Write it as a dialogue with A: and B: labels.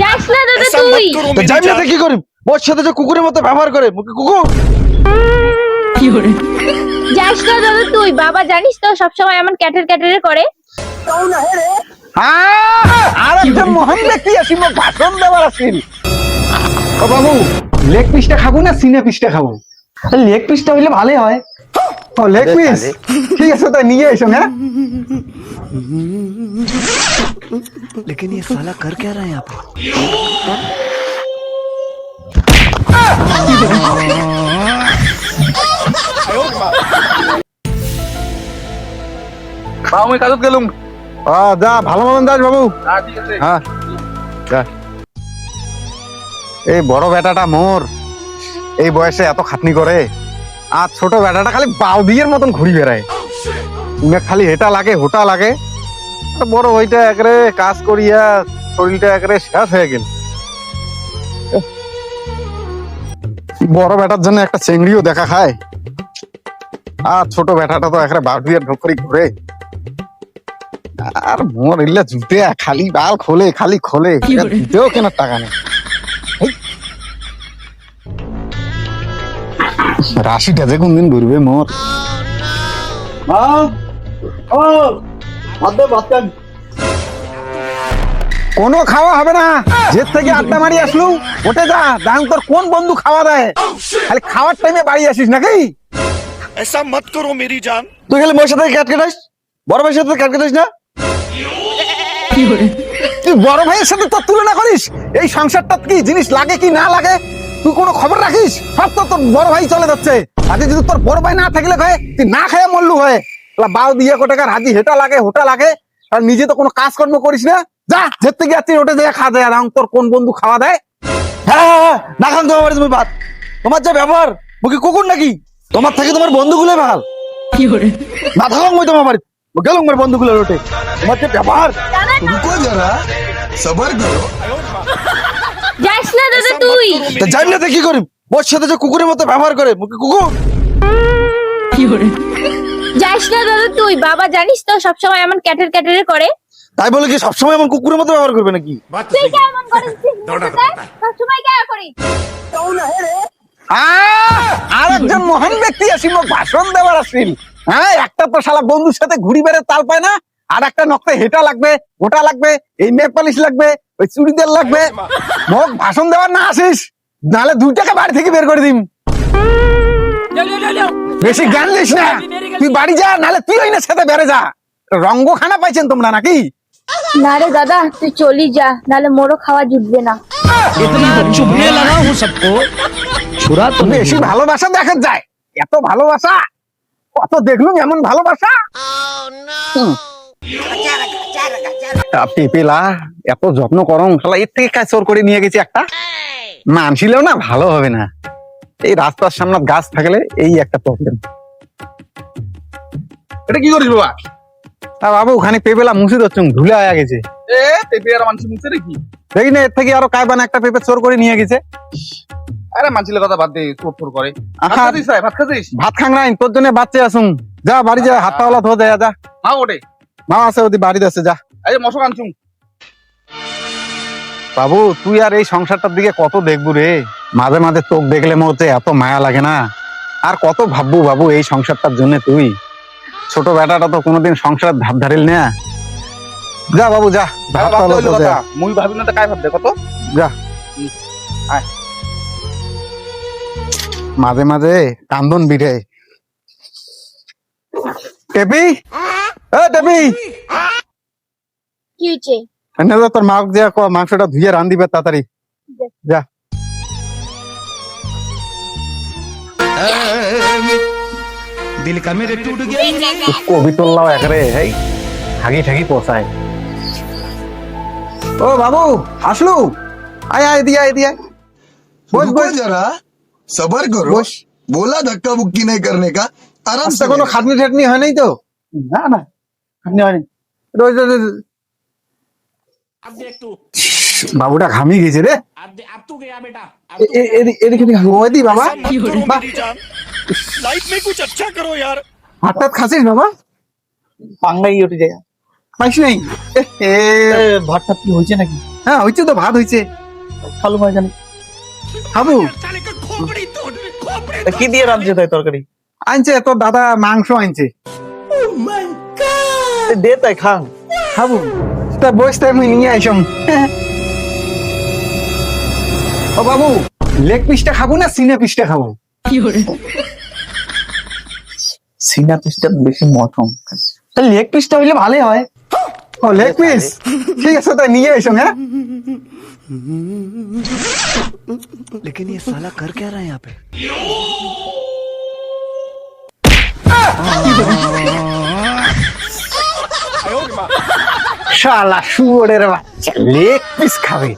A: যাস না দাদা তুই।
B: তো যাবি না তো কি করি? ওর সাথে যে কুকুরের মতো ব্যবহার করে, মুখে কুকুর।
A: যাস না দাদা তুই, বাবা জানিস তো সবসময় এমন ক্যাটের ক্যাটেরে করে।
B: আর একটা মহান ব্যক্তি আসি, মোক ভাষণ দেওয়ার আসিল। ও বাবু, লেগ পিসটা খাবো না সিনে পিসটা খাবো? লেগ পিসটা হইলে ভালোই হয়। ও লেগ পিস, ঠিক আছে তাই নিয়ে এসো। হ্যাঁ
C: लेकिन ये साला कर क्या रहा है यहाँ पे?
B: বাবু আমি কাজত গেলুম। যা ভালো মতন যাস বাবু। হ্যাঁ যা। এই বড় বেটাটা মোর এই বয়সে এত খাটনি করে, আর ছোট বেটাটা খালি বাউদিয়ের মতন ঘুরি বেড়ায়। খালি হেটা লাগে হোটা লাগে। বড় হইটা একরে কাজ করিয়া শরীরটা একরে শেষ হয়ে গেল। বড় বেটার জন্য একটা চেংড়িও দেখা খায়, আর ছোট বেটাটা তো একরে বাউদিয়ার ঢোকরি ঘুরে। আর মোর ইল্লা জুতে খালি বাল খোলে, খালি খোলে, জুতেও কেনার টাকা নেই। রাশিটা যে কোনদিন ঘুরবে মোর। কোনো খাওয়া হবে না, যে থেকে আড্ডা মারি আসলু ওঠে যা। দাম তোর কোন বন্ধু খাওয়া দেয়? খালি খাওয়ার টাইমে বাড়ি আসিস নাকি?
C: ऐसा मत करो मेरी जान।
B: তুই খালি মোর সাথে ক্যাট কেটাস, বড় ভাইয়ের সাথে ক্যাট কেটাস না? তুই বড় ভাইয়ের সাথে তোর তুলনা করিস? এই সংসারটা কি জিনিস লাগে কি না লাগে তুই কোনো খবর রাখিস? সব তো তোর বড় ভাই চলে যাচ্ছে। আজকে যদি তোর বড় ভাই না থাকলে হয় তুই না খেয়ে মরলু হয়। বাউ দিয়ে কোটাকার হাজি হেটা লাগে হোটা লাগে, আর নিজে তো কোনো কাজকর্ম করিস না। যা যে থেকে যাচ্ছিস ওটা দিয়ে খা দেয়। তোর কোন বন্ধু খাওয়া দেয়? হ্যাঁ না খান তোমার তুমি ভাত। তোমার যে ব্যবহার, মুখে কুকুর নাকি? তোমার থেকে তোমার বন্ধুগুলো ভাল। না থাকুক মই তোমার বাড়ি গেলুম আমার বন্ধুগুলোর ওঠে। তোমার যে ব্যবহার।
D: रुको जरा सबर करो।
A: যাস না দাদা তুই।
B: তা যাবি না তো কি করি? ওর সাথে যে কুকুরের মতো ব্যবহার করে, মুখে কুকুর।
A: যাস না দাদা তুই, বাবা জানিস তো সবসময় এমন ক্যাটের ক্যাটেরে করে।
B: তাই বলে কি সবসময় এমন কুকুরের মতো ব্যবহার করবে নাকি?
A: তুই কেমন করিস? সবসময় কেন করিস?
B: আর একজন মহান ব্যক্তি আসি, মোক ভাষণ দেওয়ার আসিল। হ্যাঁ একটা তো শালা বন্ধুর সাথে ঘুরি বেড়ে তাল পায় না, আর একটা নকতে হেটা লাগবে ওটা লাগবে, এই নেক পালিশ লাগবে, ওই চুড়িদার লাগবে। মোক ভাষণ দেওয়ার না আসিস, নাহলে 2 টাকা বাড়ি থেকে বের করে দিম। বেশি জ্ঞান দিস না, তুই বাড়ি যা, নাহলে তুই ওই না সাথে বেড়ে যা। রঙ্গ খানা পাইছেন তোমরা নাকি?
A: না রে দাদা তুই চলি যা, নাহলে মোরও খাওয়া জুটবে না।
E: इतना चुभने लगा हूँ सबको, छुरा तो नहीं।
B: বেশি ভালোবাসা দেখা যায়, এত ভালোবাসা কত দেখলুম এমন ভালোবাসা। পেপেলা এত যত্ন করম, শালা এর থেকে কাজ চোর করে নিয়ে গেছি একটা। না আনছিলেও না ভালো হবে না, এই রাস্তার সামনে গাছ থাকলে এই একটা প্রবলেম।
F: এটা কি করিস বাবা?
B: বাবু ওখানে পেপেলা মুছে দিচ্ছ, ধুলে হয়ে গেছে।
F: এ পেপে আর মানুষ মুখে নাকি?
B: দেখি না এর থেকে আরো কায়বান একটা পেপে চোর করে নিয়ে গেছে।
F: আরে মানুষের কথা বাদ দে, চোর চোর করে। ভাত
B: আহা,
F: খাচ্ছিস ভাই? ভাত খাচ্ছিস?
B: ভাত খাং নাই, তোর জন্য বাচ্চা আসুন। যা বাড়ি যা, হাত পাওলা ধো দেয়া যা।
F: মা ওঠে,
B: মা আছে ওদি বাড়িতে আছে, যা।
F: এই যে মশক আনছুম।
B: বাবু তুই আর এই সংসারটার দিকে কত দেখবো রে? মাঝে মাঝে তোকে দেখলে মনে হচ্ছে এত মায়া লাগে না? আর কত ভাববো বাবু এই সংসারটার জন্য? তুই ছোট বেটাটা তো কোনোদিন সংসার ধাপ ধারিল না। যা বাবু যা, ভাত পাওলা ধো দেয়া।
F: মুই ভাবি না তো কাই ভাববে কত।
B: যা
F: আয়।
B: মাঝে মাঝে কান্দন বিড়ে। টেপি, এ টেপি,
A: কি হয়েছে?
B: এনে যা, তোর মাক যা মাংসটা ধুয়ে রান দিবে তাড়াতাড়ি। যা।
E: दिल का मेरे टूट गया।
B: কবি তোল্লাও একরে এই হাগি ঠাগি পোষায়। ও বাবু আসলু, আয় আয় দিয়া দিয়া। বস
D: रुको
B: বস
D: जरा सबर करो।
B: বস।
D: बोला धक्का बुक्की नहीं करने का, आराम
B: আচ্ছা
D: से
B: কোনো
D: बैठो।
B: খাটনি ঠাটনি হয় নাই তো? না না খাটনি হয়নি। রোজ রোজ রোজ।
E: अब देख तू,
B: বাবুটা ঘামি গেছে রে।
E: अब तू गया बेटा।
B: এদিকে ঘুমাই বাবা।
C: ऐसा मत करो मेरी जान। लाइफ में कुछ अच्छा करो यार।
B: হাত টাত খাসিস বাবা?
F: পাঙ্গাই উঠে যায়।
B: পাইস নাই?
F: ভাতটা কি হয়েছে নাকি?
B: হ্যাঁ হয়েছে তো, ভাত হয়েছে।
G: খালু ভাই জানি
B: খাবো?
G: তা কি দিয়ে রাঁধছে তাই তরকারি?
B: আনছে তোর দাদা, মাংস আনছে।
G: দে তাই খান।
B: খাবো? তা বসতে আমি নিয়ে আইসম। ও বাবু, লেগ পিসটা খাবো না সিনে পিসটা খাবো?
G: সিনা পিসটা বেশি মটন, লেগ পিসটা হইলে ভালোই হয়।
B: ও লেগ পিস, ঠিক আছে তাই নিয়ে আইসম। হ্যাঁ
C: लेकिन ये साला कर क्या रहा है यहाँ पे?
B: শালা শুয়োরের বাচ্চা লেগ পিস খাবে।